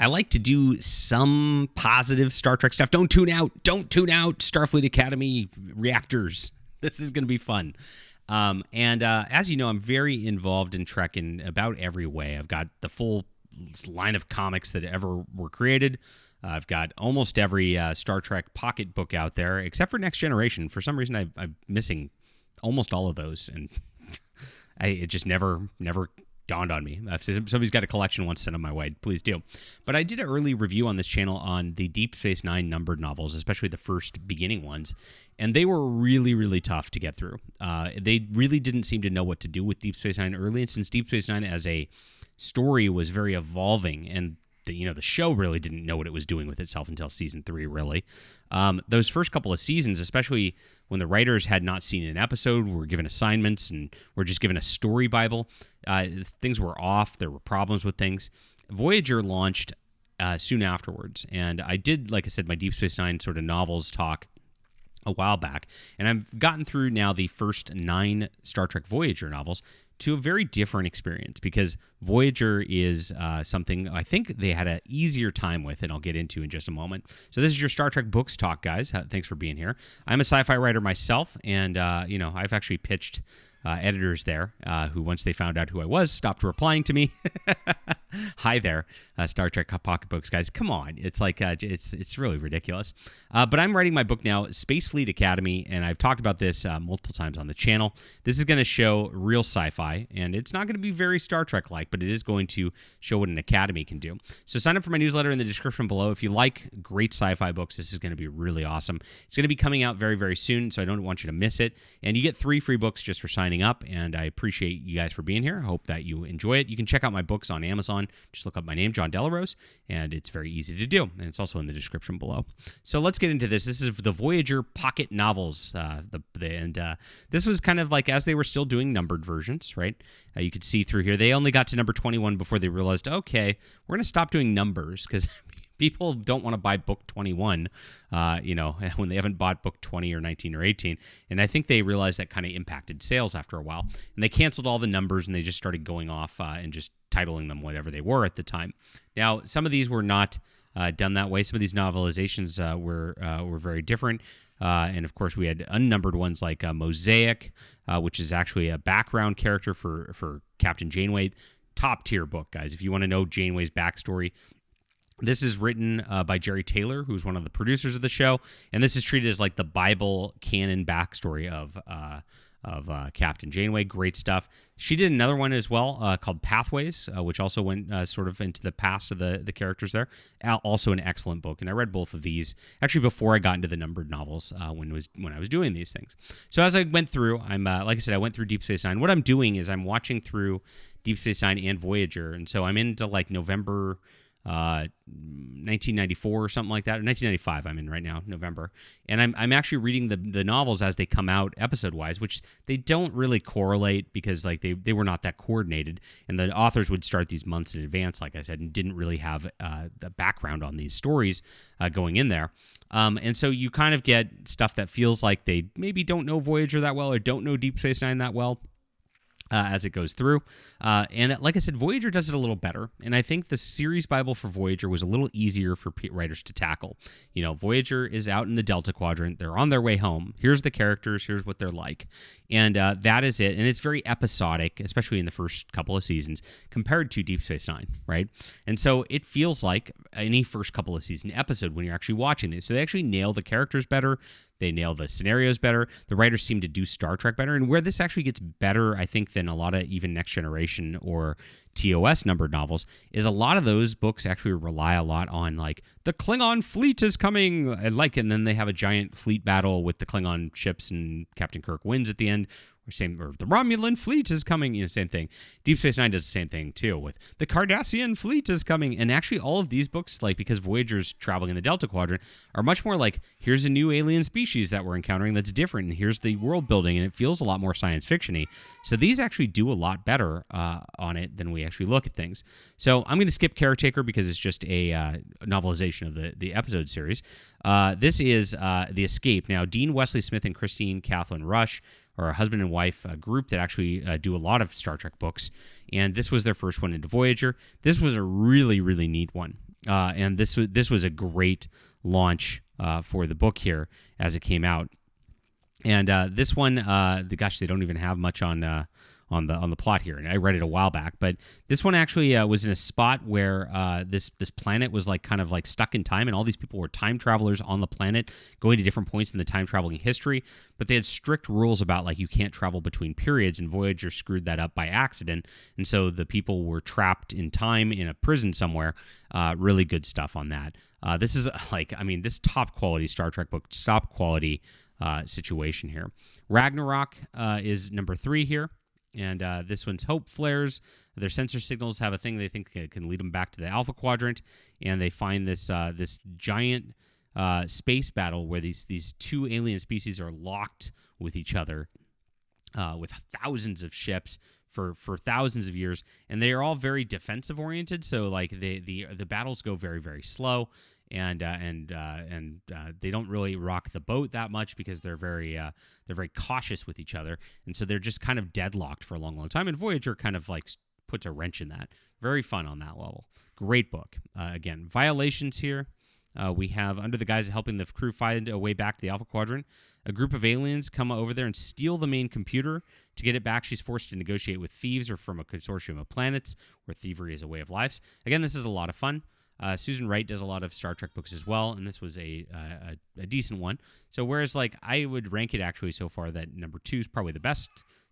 I like to do some positive Star Trek stuff. Don't tune out. Don't tune out, Starfleet Academy reactors. This is going to be fun. As you know, I'm very involved in Trek in about every way. I've got the full line of comics that ever were created. I've got almost every Star Trek pocket book out there, except for Next Generation. For some reason, I'm missing almost all of those, and it just never dawned on me. If somebody's got a collection wants to send them my way, please do. But I did an early review on this channel on the Deep Space Nine numbered novels, especially the first beginning ones, and they were really, really tough to get through. They really didn't seem to know what to do with Deep Space Nine early, and since Deep Space Nine as a story was very evolving, and the show really didn't know what it was doing with itself until season 3, really. Those first couple of seasons, especially when the writers had not seen an episode, were given assignments, and were just given a story Bible, things were off. There were problems with things. Voyager launched soon afterwards, and I did, like I said, my Deep Space Nine sort of novels talk a while back, and I've gotten through now the first 9 Star Trek Voyager novels to a very different experience, because Voyager is something I think they had an easier time with, and I'll get into in just a moment. So this is your Star Trek books talk, guys. Thanks for being here. I'm a sci-fi writer myself, and I've actually pitched editors there who, once they found out who I was, stopped replying to me. Hi there, Star Trek pocketbooks, guys. Come on, it's like it's really ridiculous. But I'm writing my book now, Space Fleet Academy, and I've talked about this multiple times on the channel. This is going to show real sci-fi, and it's not going to be very Star Trek-like, but it is going to show what an academy can do. So sign up for my newsletter in the description below. If you like great sci-fi books, this is going to be really awesome. It's going to be coming out very, very soon, so I don't want you to miss it. And you get 3 free books just for signing up, and I appreciate you guys for being here. I hope that you enjoy it. You can check out my books on Amazon. Just look up my name, John Delarose, and it's very easy to do. And it's also in the description below. So let's get into this. This is the Voyager pocket novels. This was kind of like as they were still doing numbered versions, right? You could see through here. They only got to number 21 before they realized, okay, we're going to stop doing numbers, because people don't want to buy book 21, when they haven't bought book 20 or 19 or 18. And I think they realized that kind of impacted sales after a while. And they canceled all the numbers, and they just started going off and just titling them whatever they were at the time. Now, some of these were not done that way. Some of these novelizations were very different. And, of course, we had unnumbered ones like Mosaic, which is actually a background character for Captain Janeway. Top-tier book, guys. If you want to know Janeway's backstory, this is written by Jerry Taylor, who's one of the producers of the show, and this is treated as like the Bible canon backstory of Captain Janeway. Great stuff. She did another one as well called Pathways, which also went sort of into the past of the characters there. Also an excellent book, and I read both of these actually before I got into the numbered novels when I was doing these things. So as I went through, like I said, I went through Deep Space Nine. What I'm doing is I'm watching through Deep Space Nine and Voyager, and so I'm into like November 1994 or something like that, or 1995 I'm in right now, November, and I'm actually reading the novels as they come out episode wise, which they don't really correlate because like they were not that coordinated, and the authors would start these months in advance, like I said, and didn't really have the background on these stories going in there. And so you kind of get stuff that feels like they maybe don't know Voyager that well or don't know Deep Space Nine that well. As it goes through. And like I said, Voyager does it a little better. And I think the series Bible for Voyager was a little easier for writers to tackle. Voyager is out in the Delta Quadrant. They're on their way home. Here's the characters. Here's what they're like. And that is it. And it's very episodic, especially in the first couple of seasons, compared to Deep Space Nine, right? And so it feels like any first couple of season episode when you're actually watching this. So they actually nail the characters better. They nail the scenarios better. The writers seem to do Star Trek better. And where this actually gets better, I think, than a lot of even Next Generation or TOS numbered novels, is a lot of those books actually rely a lot on, like, the Klingon fleet is coming, and then they have a giant fleet battle with the Klingon ships, and Captain Kirk wins at the end. Or the Romulan fleet is coming, same thing. Deep Space Nine does the same thing too, with the Cardassian fleet is coming. And actually all of these books, like, because Voyager's traveling in the Delta Quadrant, are much more like, here's a new alien species that we're encountering that's different, and here's the world building, and it feels a lot more science fiction-y. So these actually do a lot better on it than we actually look at things. So I'm going to skip Caretaker because it's just a novelization of the episode series. This is The Escape. Now, Dean Wesley Smith and Christine Kathleen Rush are a husband and wife group that actually do a lot of Star Trek books, and this was their first one into Voyager. This was a really, really neat one. And this was a great launch for the book here as it came out. And this one, they don't even have much on the plot here, and I read it a while back. But this one actually was in a spot where this planet was like kind of like stuck in time, and all these people were time travelers on the planet, going to different points in the time traveling history. But they had strict rules about like you can't travel between periods, and Voyager screwed that up by accident, and so the people were trapped in time in a prison somewhere. Really good stuff on that. This is this top quality Star Trek book, top quality situation here. Ragnarok is number 3 here. And this one's Hope flares. Their sensor signals have a thing they think can lead them back to the Alpha Quadrant, and they find this giant space battle where these two alien species are locked with each other, with thousands of ships for thousands of years, and they are all very defensive oriented. So like the battles go very, very slow. And they don't really rock the boat that much because they're very cautious with each other, and so they're just kind of deadlocked for a long, long time. And Voyager kind of like puts a wrench in that. Very fun on that level. Great book. Again, Violations here. We have, under the guise of helping the crew find a way back to the Alpha Quadrant, a group of aliens come over there and steal the main computer. To get it back, she's forced to negotiate with thieves or from a consortium of planets where thievery is a way of life. Again, this is a lot of fun. Susan Wright does a lot of Star Trek books as well, and this was a decent one. So whereas like I would rank it actually so far that number 2 is probably the best,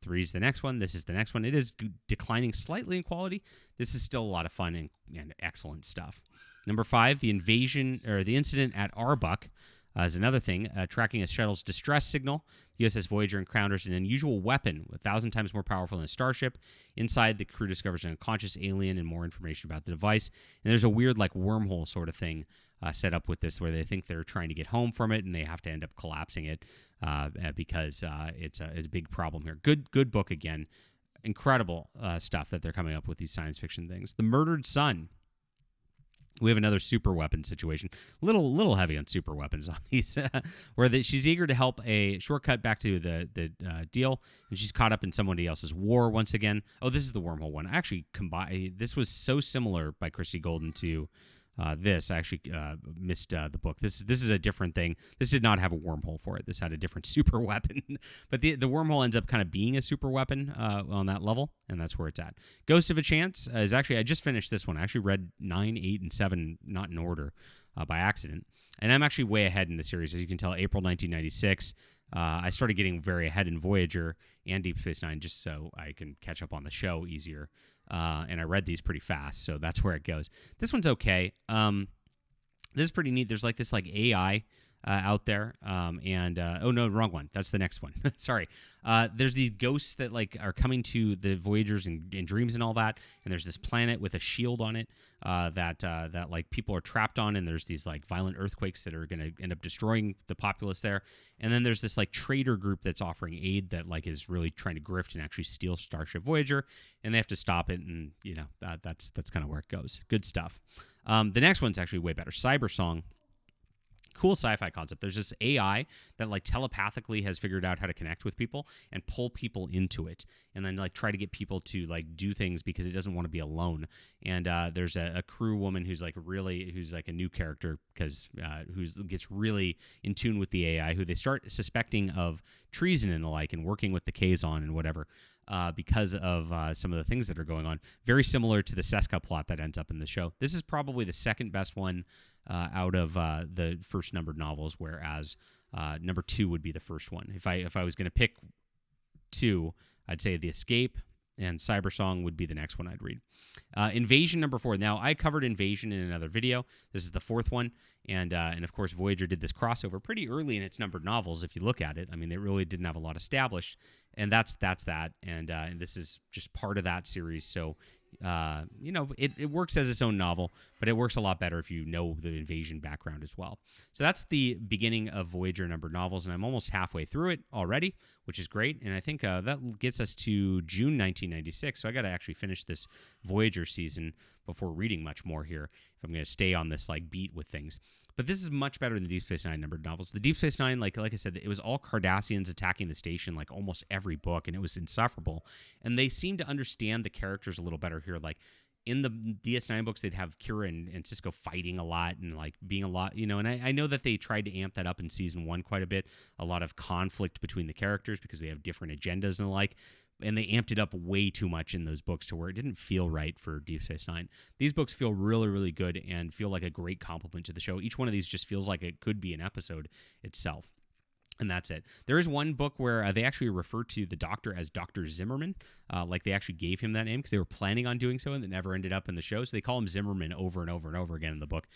3 is the next one, this is the next one. It is declining slightly in quality. This is still a lot of fun and excellent stuff. Number 5, the incident at Arbuck is another thing. Tracking a shuttle's distress signal, the USS Voyager encounters an unusual weapon 1,000 times more powerful than a starship. Inside, the crew discovers an unconscious alien and more information about the device. And there's a weird like wormhole sort of thing set up with this where they think they're trying to get home from it, and they have to end up collapsing it because it's a big problem here. Good book again. Incredible stuff that they're coming up with, these science fiction things. The Murdered Son. We have another super weapon situation. Little heavy on super weapons on these, where she's eager to help a shortcut back to the deal, and she's caught up in somebody else's war once again. Oh, this is the wormhole one. I actually this was so similar by Christy Golden to this. I actually missed the book. This is a different thing. This did not have a wormhole for it. This had a different super weapon. But the wormhole ends up kind of being a super weapon on that level, and that's where it's at. Ghost of a Chance is actually, I just finished this one. I actually read 9, 8, and 7, not in order, by accident. And I'm actually way ahead in the series. As you can tell, April 1996. I started getting very ahead in Voyager and Deep Space Nine just so I can catch up on the show easier. And I read these pretty fast, so that's where it goes. This one's okay. This is pretty neat. There's like this like AI out there, oh no, wrong one. That's the next one. Sorry. There's these ghosts that like are coming to the Voyagers in dreams and all that. And there's this planet with a shield on it that like people are trapped on, and there's these like violent earthquakes that are going to end up destroying the populace there. And then there's this like trader group that's offering aid that like is really trying to grift and actually steal Starship Voyager, and they have to stop it. And you know that's kind of where it goes. Good stuff. The next one's actually way better. Cybersong. Cool sci-fi concept. There's this AI that like telepathically has figured out how to connect with people and pull people into it, and then like try to get people to like do things because it doesn't want to be alone. And there's a crew woman who's like a new character because who gets really in tune with the AI, who they start suspecting of treason and the like, and working with the Kazon and whatever. Because of some of the things that are going on. Very similar to the Seska plot that ends up in the show. This is probably the second best one out of the first numbered novels, whereas number 2 would be the first one. If I was going to pick 2, I'd say The Escape, and Cybersong would be the next one I'd read. Invasion number 4. Now, I covered Invasion in another video. This is the 4th one, and of course, Voyager did this crossover pretty early in its numbered novels. If you look at it, I mean, they really didn't have a lot established, and that's that. And this is just part of that series. So, it works as its own novel, but it works a lot better if you know the Invasion background as well. So that's the beginning of Voyager numbered novels, and I'm almost halfway through it already, which is great. And I think that gets us to June 1996. So I got to actually finish this Voyager season before reading much more here if I'm going to stay on this like beat with things. But this is much better than the Deep Space Nine numbered novels. The Deep Space Nine, like I said, it was all Cardassians attacking the station like almost every book, and it was insufferable. And they seem to understand the characters a little better here. Like in the DS9 books, they'd have Kira and Cisco fighting a lot and like being a lot, and I know that they tried to amp that up in season 1 quite a bit, a lot of conflict between the characters because they have different agendas and the like, and they amped it up way too much in those books to where it didn't feel right for Deep Space Nine. These books feel really, really good and feel like a great compliment to the show. Each one of these just feels like it could be an episode itself. And that's it. There is one book where they actually refer to the Doctor as Dr. Zimmerman. Like they actually gave him that name because they were planning on doing so and it never ended up in the show. So they call him Zimmerman over and over and over again in the book.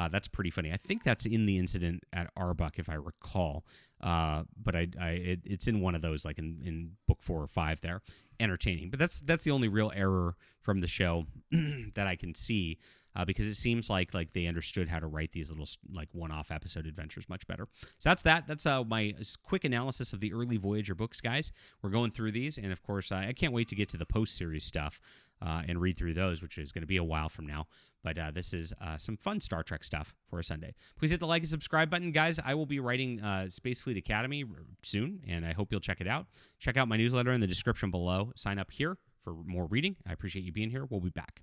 That's pretty funny. I think that's in the incident at Arbuck, if I recall. But it's in one of those, like in book 4 or 5 there. Entertaining. But that's the only real error from the show that I can see. Because it seems like they understood how to write these little like one-off episode adventures much better. So that's that. That's my quick analysis of the early Voyager books, guys. We're going through these, and of course, I can't wait to get to the post-series stuff and read through those, which is going to be a while from now. But this is some fun Star Trek stuff for a Sunday. Please hit the like and subscribe button, guys. I will be writing Space Fleet Academy soon, and I hope you'll check it out. Check out my newsletter in the description below. Sign up here for more reading. I appreciate you being here. We'll be back.